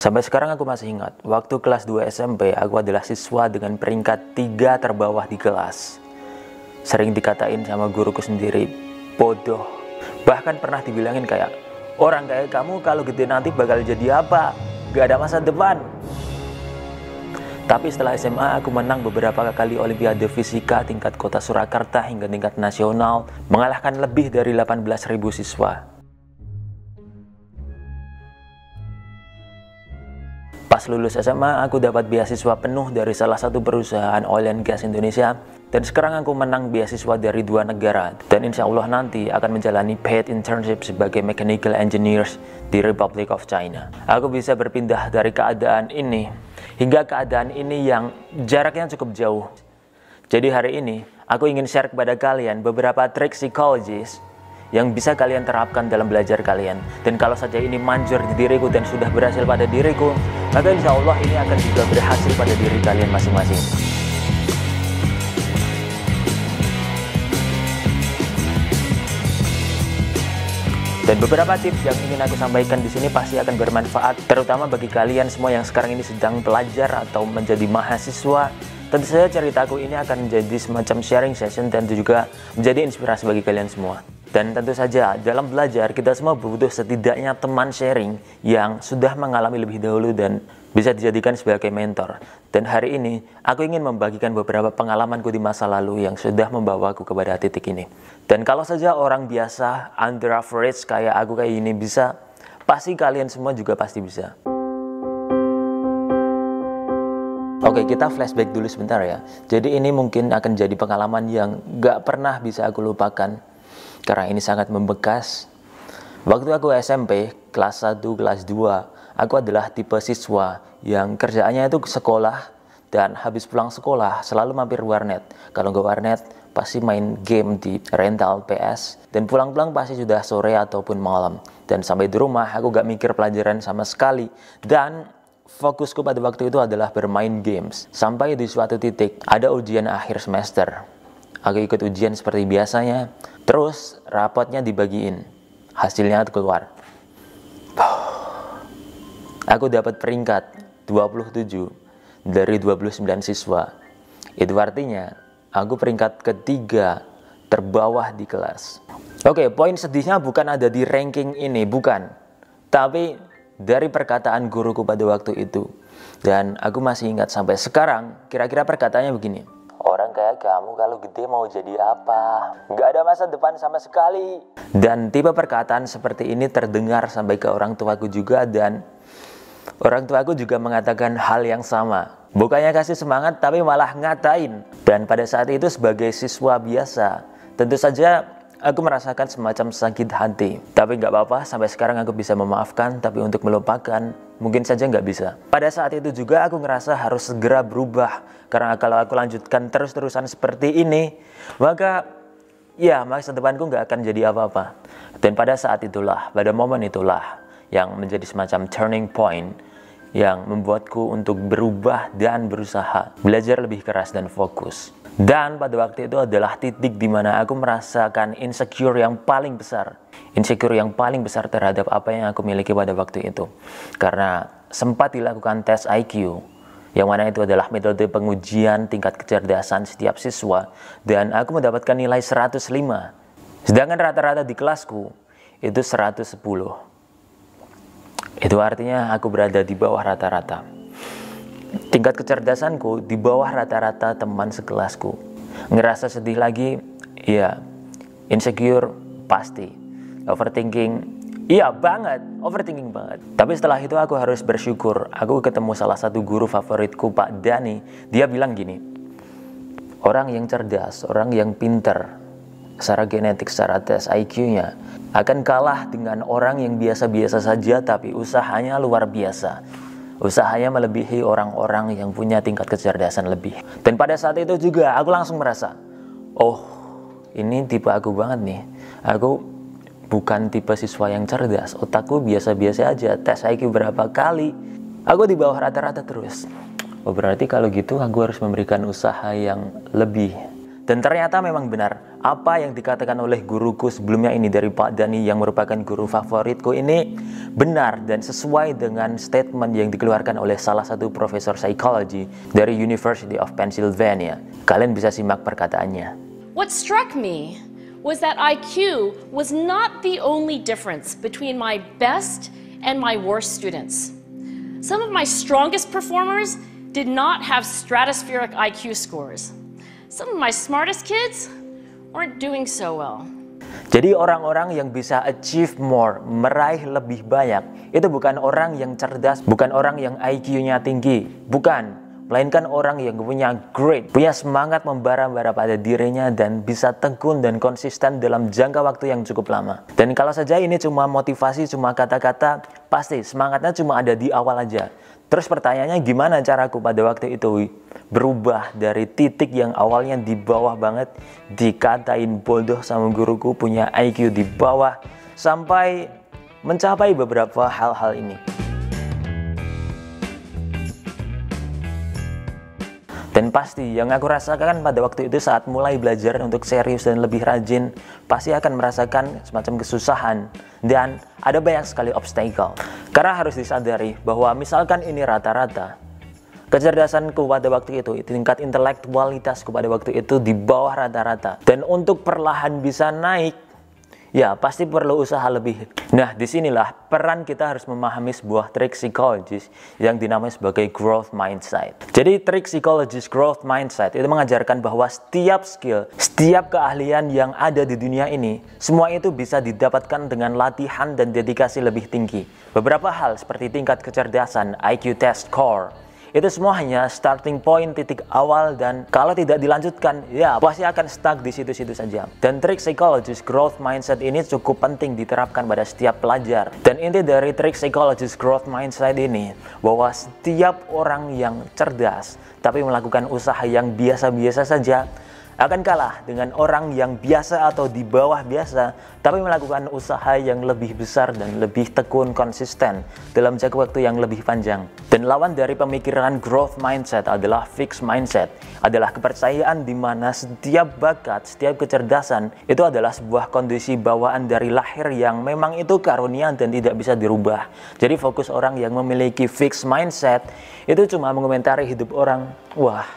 Sampai sekarang aku masih ingat, waktu kelas 2 SMP, aku adalah siswa dengan peringkat 3 terbawah di kelas. Sering dikatain sama guruku sendiri, bodoh. Bahkan pernah dibilangin kayak, orang kayak kamu kalau gede nanti bakal jadi apa? Gak ada masa depan. Tapi setelah SMA, aku menang beberapa kali Olimpiade Fisika tingkat kota Surakarta hingga tingkat nasional, mengalahkan lebih dari 18.000 siswa. Pas lulus SMA, aku dapat beasiswa penuh dari salah satu perusahaan oil and gas Indonesia, dan sekarang aku menang beasiswa dari 2 negara, dan insya Allah nanti akan menjalani paid internship sebagai mechanical engineers di Republic of China. Aku bisa berpindah dari keadaan ini hingga keadaan ini yang jaraknya cukup jauh. Jadi hari ini, aku ingin share kepada kalian beberapa trik psikologis yang bisa kalian terapkan dalam belajar kalian. Dan kalau saja ini manjur di diriku dan sudah berhasil pada diriku, maka insya Allah ini akan juga berhasil pada diri kalian masing-masing. Dan beberapa tips yang ingin aku sampaikan di sini pasti akan bermanfaat, terutama bagi kalian semua yang sekarang ini sedang belajar atau menjadi mahasiswa. Tentu saja ceritaku ini akan menjadi semacam sharing session dan juga menjadi inspirasi bagi kalian semua. Dan tentu saja dalam belajar kita semua butuh setidaknya teman sharing yang sudah mengalami lebih dahulu dan bisa dijadikan sebagai mentor. Dan hari ini aku ingin membagikan beberapa pengalamanku di masa lalu yang sudah membawaku kepada titik ini. Dan kalau saja orang biasa, under average kayak aku kayak ini bisa, pasti kalian semua juga pasti bisa. Oke, kita flashback dulu sebentar ya. Jadi ini mungkin akan jadi pengalaman yang gak pernah bisa aku lupakan, karena ini sangat membekas. Waktu aku SMP, kelas 1, kelas 2, aku adalah tipe siswa yang kerjaannya itu sekolah, dan habis pulang sekolah selalu mampir warnet. Kalau nggak warnet, pasti main game di rental PS, dan pulang-pulang pasti sudah sore ataupun malam. Dan sampai di rumah, aku gak mikir pelajaran sama sekali, dan fokusku pada waktu itu adalah bermain games. Sampai di suatu titik, ada ujian akhir semester. Aku ikut ujian seperti biasanya, terus rapotnya dibagiin, hasilnya keluar. Aku dapat peringkat 27 dari 29 siswa. Itu artinya aku peringkat ketiga terbawah di kelas. Oke, poin sedihnya bukan ada di ranking ini, bukan. Tapi dari perkataan guruku pada waktu itu. Dan aku masih ingat sampai sekarang, kira-kira perkataannya begini. Orang kayak kamu kalau gede mau jadi apa? Gak ada masa depan sama sekali. Dan tipe perkataan seperti ini terdengar sampai ke orang tuaku juga, dan orang tuaku juga mengatakan hal yang sama. Bukannya kasih semangat, tapi malah ngatain. Dan pada saat itu sebagai siswa biasa, tentu saja aku merasakan semacam sakit hati. Tapi nggak apa-apa, sampai sekarang aku bisa memaafkan, tapi untuk melupakan, mungkin saja nggak bisa. Pada saat itu juga aku ngerasa harus segera berubah. Karena kalau aku lanjutkan terus-terusan seperti ini, maka ya masa depanku nggak akan jadi apa-apa. Dan pada saat itulah, pada momen itulah, yang menjadi semacam turning point yang membuatku untuk berubah dan berusaha belajar lebih keras dan fokus. Dan pada waktu itu adalah titik di mana aku merasakan insecure yang paling besar. Insecure yang paling besar terhadap apa yang aku miliki pada waktu itu. Karena sempat dilakukan tes IQ, yang mana itu adalah metode pengujian tingkat kecerdasan setiap siswa, dan aku mendapatkan nilai 105. Sedangkan rata-rata di kelasku itu 110. Itu artinya aku berada di bawah rata-rata. Tingkat kecerdasanku di bawah rata-rata teman sekelasku. Ngerasa sedih lagi, iya. Insecure, pasti. Overthinking, iya banget, overthinking banget. Tapi setelah itu aku harus bersyukur. Aku ketemu salah satu guru favoritku, Pak Dani. Dia bilang gini, orang yang cerdas, orang yang pinter, secara genetik, secara tes IQ-nya, akan kalah dengan orang yang biasa-biasa saja tapi usahanya luar biasa. Usahanya melebihi orang-orang yang punya tingkat kecerdasan lebih. Dan pada saat itu juga aku langsung merasa, oh ini tipe aku banget nih. Aku bukan tipe siswa yang cerdas, otakku biasa-biasa aja. Tes IQ berapa kali, aku di bawah rata-rata terus. Oh berarti kalau gitu aku harus memberikan usaha yang lebih. Dan ternyata memang benar, apa yang dikatakan oleh guruku sebelumnya ini dari Pak Dani yang merupakan guru favoritku ini benar dan sesuai dengan statement yang dikeluarkan oleh salah satu profesor psikologi dari University of Pennsylvania. Kalian bisa simak perkataannya. What struck me was that IQ was not the only difference between my best and my worst students. Some of my strongest performers did not have stratospheric IQ scores. Some of my smartest kids weren't doing so well. Jadi orang-orang yang bisa achieve more, meraih lebih banyak, itu bukan orang yang cerdas, bukan orang yang IQ-nya tinggi, bukan. Melainkan orang yang punya punya semangat membara-bara pada dirinya dan bisa tekun dan konsisten dalam jangka waktu yang cukup lama. Dan kalau saja ini cuma motivasi, cuma kata-kata, pasti semangatnya cuma ada di awal aja. Terus pertanyaannya gimana caraku pada waktu itu berubah dari titik yang awalnya di bawah banget, dikatain bodoh sama guruku, punya IQ di bawah, sampai mencapai beberapa hal-hal ini. Dan pasti yang aku rasakan pada waktu itu saat mulai belajar untuk serius dan lebih rajin, pasti akan merasakan semacam kesusahan dan ada banyak sekali obstacle. Karena harus disadari bahwa misalkan ini rata-rata, kecerdasanku pada waktu itu, tingkat intelektualitasku pada waktu itu di bawah rata-rata. Dan untuk perlahan bisa naik, ya pasti perlu usaha lebih. Nah, disinilah peran kita harus memahami sebuah trik psikologis yang dinamai sebagai growth mindset. Jadi trik psikologis growth mindset itu mengajarkan bahwa setiap skill, setiap keahlian yang ada di dunia ini, semua itu bisa didapatkan dengan latihan dan dedikasi lebih tinggi. Beberapa hal seperti tingkat kecerdasan, IQ test score, itu semua hanya starting point, titik awal, dan kalau tidak dilanjutkan, ya pasti akan stuck di situ-situ saja. Dan trik psikologis growth mindset ini cukup penting diterapkan pada setiap pelajar. Dan inti dari trik psikologis growth mindset ini, bahwa setiap orang yang cerdas, tapi melakukan usaha yang biasa-biasa saja, akan kalah dengan orang yang biasa atau di bawah biasa, tapi melakukan usaha yang lebih besar dan lebih tekun konsisten dalam jangka waktu yang lebih panjang. Dan lawan dari pemikiran growth mindset adalah fixed mindset, adalah kepercayaan di mana setiap bakat, setiap kecerdasan itu adalah sebuah kondisi bawaan dari lahir yang memang itu karunia dan tidak bisa dirubah. Jadi fokus orang yang memiliki fixed mindset itu cuma mengomentari hidup orang, wah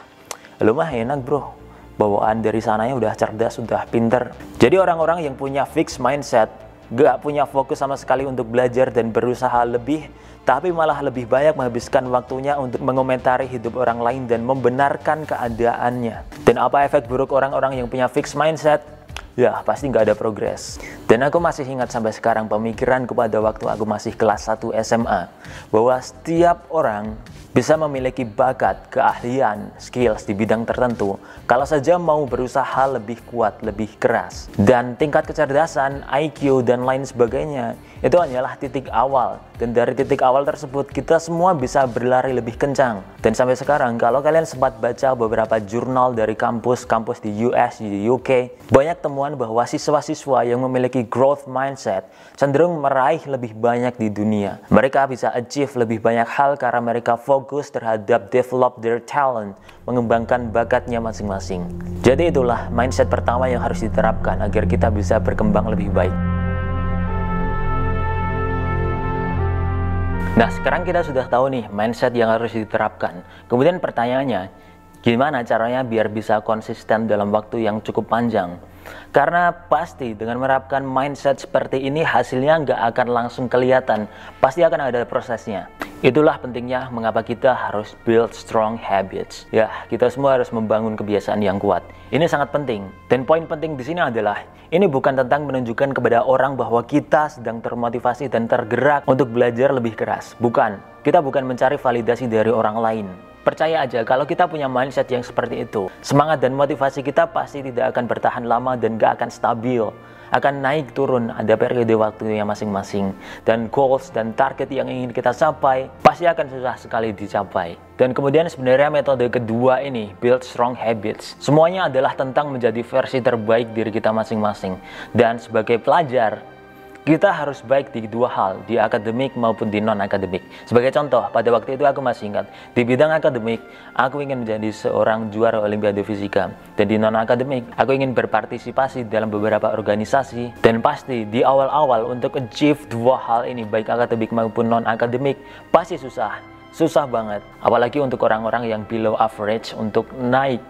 lu mah enak bro, bawaan dari sananya udah cerdas, udah pinter. Jadi orang-orang yang punya fixed mindset, gak punya fokus sama sekali untuk belajar dan berusaha lebih, tapi malah lebih banyak menghabiskan waktunya untuk mengomentari hidup orang lain dan membenarkan keadaannya. Dan apa efek buruk orang-orang yang punya fixed mindset? Ya pasti nggak ada progres. Dan aku masih ingat sampai sekarang pemikiranku pada waktu aku masih kelas 1 SMA, bahwa setiap orang bisa memiliki bakat, keahlian, skills di bidang tertentu kalau saja mau berusaha lebih kuat, lebih keras. Dan tingkat kecerdasan, IQ, dan lain sebagainya itu hanyalah titik awal. Dan dari titik awal tersebut kita semua bisa berlari lebih kencang. Dan sampai sekarang kalau kalian sempat baca beberapa jurnal dari kampus-kampus di US, di UK, banyak temuan bahwa siswa-siswa yang memiliki growth mindset cenderung meraih lebih banyak di dunia. Mereka bisa achieve lebih banyak hal karena mereka fokus terhadap develop their talent, mengembangkan bakatnya masing-masing. Jadi itulah mindset pertama yang harus diterapkan agar kita bisa berkembang lebih baik. Nah, sekarang kita sudah tahu nih mindset yang harus diterapkan. Kemudian pertanyaannya, gimana caranya biar bisa konsisten dalam waktu yang cukup panjang? Karena pasti dengan menerapkan mindset seperti ini hasilnya nggak akan langsung kelihatan. Pasti akan ada prosesnya. Itulah pentingnya mengapa kita harus build strong habits. Ya, kita semua harus membangun kebiasaan yang kuat. Ini sangat penting. Dan poin penting di sini adalah, ini bukan tentang menunjukkan kepada orang bahwa kita sedang termotivasi dan tergerak untuk belajar lebih keras. Bukan. Kita bukan mencari validasi dari orang lain. Percaya aja kalau kita punya mindset yang seperti itu, semangat dan motivasi kita pasti tidak akan bertahan lama dan gak akan stabil. Akan naik turun, ada periode waktunya masing-masing. Dan goals dan target yang ingin kita capai pasti akan susah sekali dicapai. Dan kemudian sebenarnya metode kedua ini, build strong habits, semuanya adalah tentang menjadi versi terbaik diri kita masing-masing. Dan sebagai pelajar, kita harus baik di dua hal, di akademik maupun di non-akademik. Sebagai contoh, pada waktu itu aku masih ingat, di bidang akademik, aku ingin menjadi seorang juara Olimpiade Fisika. Dan di non-akademik, aku ingin berpartisipasi dalam beberapa organisasi. Dan pasti di awal-awal untuk achieve dua hal ini, baik akademik maupun non-akademik, pasti susah banget. Apalagi untuk orang-orang yang below average untuk naik.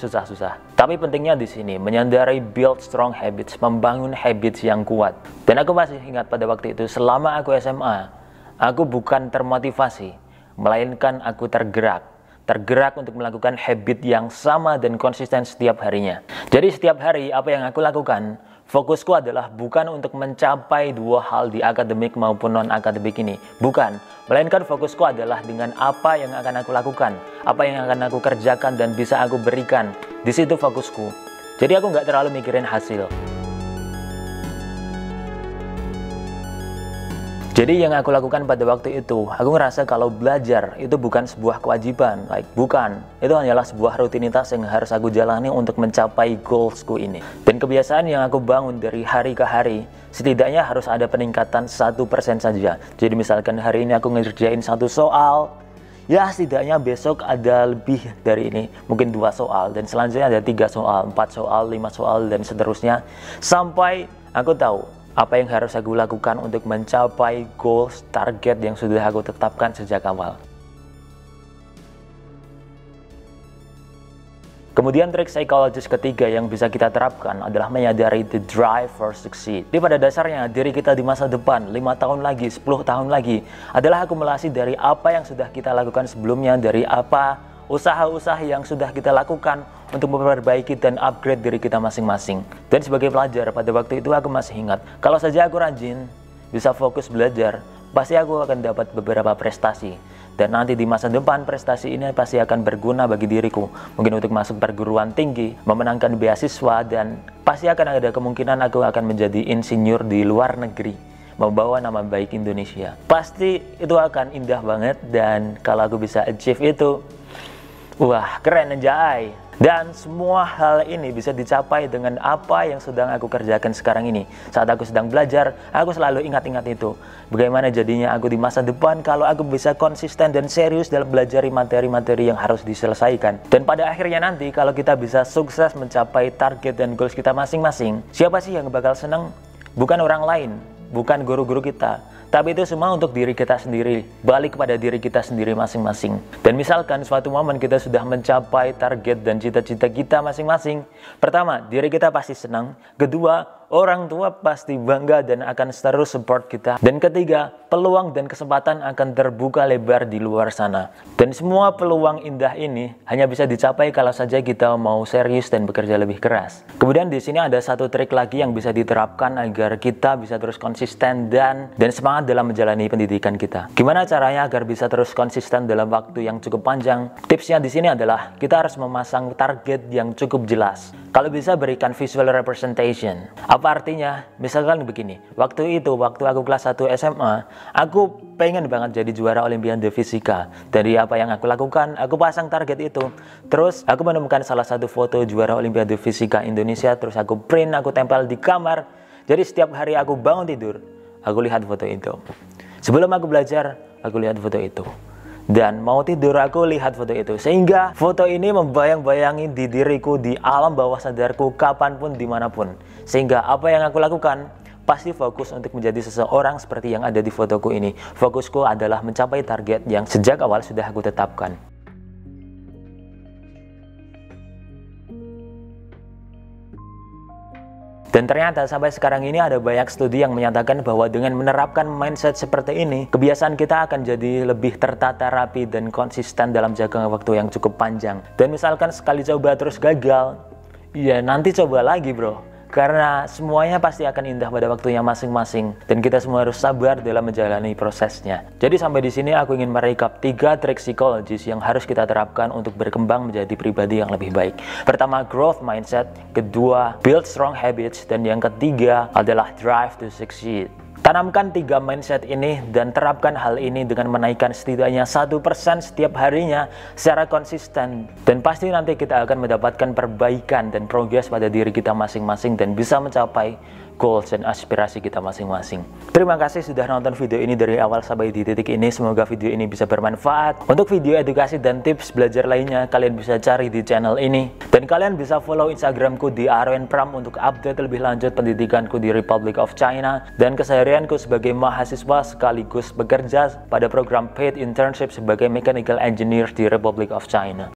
Susah. Tapi pentingnya di sini menyadari build strong habits, membangun habits yang kuat. Dan aku masih ingat pada waktu itu, selama aku SMA, aku bukan termotivasi, melainkan aku tergerak untuk melakukan habit yang sama dan konsisten setiap harinya. Jadi setiap hari apa yang aku lakukan, fokusku adalah bukan untuk mencapai dua hal di akademik maupun non-akademik ini. Bukan, melainkan fokusku adalah dengan apa yang akan aku lakukan, apa yang akan aku kerjakan dan bisa aku berikan. Di situ fokusku. Jadi aku nggak terlalu mikirin hasil. Jadi yang aku lakukan pada waktu itu, aku ngerasa kalau belajar itu bukan sebuah kewajiban, bukan. Itu hanyalah sebuah rutinitas yang harus aku jalani untuk mencapai goalsku ini. Dan kebiasaan yang aku bangun dari hari ke hari, setidaknya harus ada peningkatan 1% saja. Jadi misalkan hari ini aku ngerjain 1 soal, ya setidaknya besok ada lebih dari ini, mungkin 2 soal, dan selanjutnya ada 3 soal, 4 soal, 5 soal, dan seterusnya, sampai aku tahu apa yang harus aku lakukan untuk mencapai goals, target yang sudah aku tetapkan sejak awal. Kemudian trik psikologis ketiga yang bisa kita terapkan adalah menyadari the drive for succeed. Jadi pada dasarnya diri kita di masa depan, 5 tahun lagi, 10 tahun lagi, adalah akumulasi dari apa yang sudah kita lakukan sebelumnya, dari apa usaha-usaha yang sudah kita lakukan untuk memperbaiki dan upgrade diri kita masing-masing. Dan sebagai pelajar, pada waktu itu aku masih ingat, kalau saja aku rajin, bisa fokus belajar, pasti aku akan dapat beberapa prestasi. Dan nanti di masa depan, prestasi ini pasti akan berguna bagi diriku. Mungkin untuk masuk perguruan tinggi, memenangkan beasiswa, dan pasti akan ada kemungkinan aku akan menjadi insinyur di luar negeri, membawa nama baik Indonesia. Pasti itu akan indah banget, dan kalau aku bisa achieve itu, wah, keren anjay. Dan semua hal ini bisa dicapai dengan apa yang sedang aku kerjakan sekarang ini. Saat aku sedang belajar, aku selalu ingat-ingat itu. Bagaimana jadinya aku di masa depan kalau aku bisa konsisten dan serius dalam belajar materi-materi yang harus diselesaikan. Dan pada akhirnya nanti, kalau kita bisa sukses mencapai target dan goals kita masing-masing, siapa sih yang bakal senang? Bukan orang lain, bukan guru-guru kita, tapi itu semua untuk diri kita sendiri, balik kepada diri kita sendiri masing-masing. Dan misalkan suatu momen kita sudah mencapai target dan cita-cita kita masing-masing, pertama, diri kita pasti senang. Kedua, orang tua pasti bangga dan akan terus support kita. Dan ketiga, peluang dan kesempatan akan terbuka lebar di luar sana. Dan semua peluang indah ini hanya bisa dicapai kalau saja kita mau serius dan bekerja lebih keras. Kemudian di sini ada satu trik lagi yang bisa diterapkan agar kita bisa terus konsisten dan semangat dalam menjalani pendidikan kita. Gimana caranya agar bisa terus konsisten dalam waktu yang cukup panjang? Tipsnya di sini adalah kita harus memasang target yang cukup jelas. Kalau bisa berikan visual representation. Apa artinya? Misalkan begini, waktu aku kelas 1 SMA, aku pengen banget jadi juara Olimpiade Fisika. Dari apa yang aku lakukan, aku pasang target itu. Terus aku menemukan salah satu foto juara Olimpiade Fisika Indonesia, terus aku print, aku tempel di kamar. Jadi setiap hari aku bangun tidur, aku lihat foto itu. Sebelum aku belajar, aku lihat foto itu. Dan mau tidur aku lihat foto itu. Sehingga foto ini membayang-bayangi di diriku, di alam bawah sadarku, kapanpun, dimanapun. Sehingga apa yang aku lakukan, pasti fokus untuk menjadi seseorang seperti yang ada di fotoku ini. Fokusku adalah mencapai target yang sejak awal sudah aku tetapkan. Dan ternyata sampai sekarang ini ada banyak studi yang menyatakan bahwa dengan menerapkan mindset seperti ini, kebiasaan kita akan jadi lebih tertata rapi dan konsisten dalam jangka waktu yang cukup panjang. Dan misalkan sekali coba terus gagal, ya nanti coba lagi bro. Karena semuanya pasti akan indah pada waktunya masing-masing. Dan kita semua harus sabar dalam menjalani prosesnya. Jadi sampai di sini aku ingin merekap 3 trik psikologis yang harus kita terapkan untuk berkembang menjadi pribadi yang lebih baik. Pertama, growth mindset. Kedua, build strong habits. Dan yang ketiga adalah drive to succeed. Tanamkan 3 mindset ini dan terapkan hal ini dengan menaikkan setidaknya 1% setiap harinya secara konsisten. Dan pasti nanti kita akan mendapatkan perbaikan dan progres pada diri kita masing-masing dan bisa mencapai goals dan aspirasi kita masing-masing. Terima kasih sudah nonton video ini dari awal sampai di titik ini. Semoga video ini bisa bermanfaat. Untuk video edukasi dan tips belajar lainnya, kalian bisa cari di channel ini. Dan kalian bisa follow Instagramku di @arwenpram untuk update lebih lanjut pendidikanku di Republic of China dan keseharianku sebagai mahasiswa sekaligus bekerja pada program paid internship sebagai mechanical engineer di Republic of China.